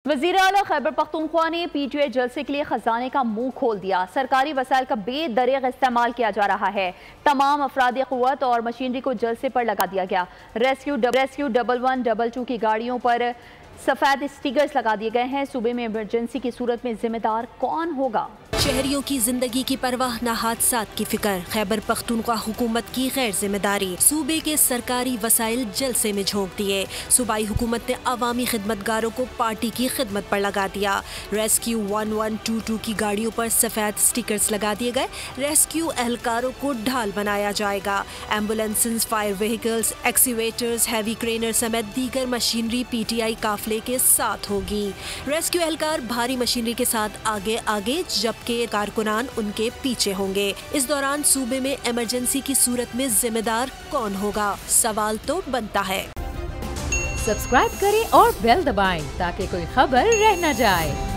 वज़ीर आला खैबर पख्तूनख्वा ने PTI जलसे के लिए खजाने का मुंह खोल दिया। सरकारी वसाइल का बेदरेग इस्तेमाल किया जा रहा है। तमाम अफरादी क़ुव्वत और मशीनरी को जलसे पर लगा दिया गया। रेस्क्यू 1122 की गाड़ियों पर सफ़ेद स्टिकर्स लगा दिए गए हैं। सूबे में इमरजेंसी की सूरत में जिम्मेदार कौन होगा? शहरियों की जिंदगी की परवाह न हादसात की फिक्र, खैबर पख्तूनख्वा हुकूमत की गैर जिम्मेदारी, सूबे के सरकारी वसाइल जलसे में झोंक दिए। सूबाई हुकूमत ने अवामी खिदमतगारों को पार्टी की खिदमत पर लगा दिया। रेस्क्यू 1122 की गाड़ियों पर सफेद स्टिकर्स लगा दिए गए। रेस्क्यू एहलकारों को ढाल बनाया जाएगा। एम्बुलेंसेस, फायर व्हीकल्स, एक्सीवेटर्स, हैवी क्रेनर समेत दीगर मशीनरी PTI काफले के साथ होगी। रेस्क्यू एहलकार भारी मशीनरी के साथ आगे आगे जबकि कारकुनान उनके पीछे होंगे। इस दौरान सूबे में इमरजेंसी की सूरत में जिम्मेदार कौन होगा? सवाल तो बनता है। सब्सक्राइब करें और बेल दबाएं ताकि कोई खबर रह न जाए।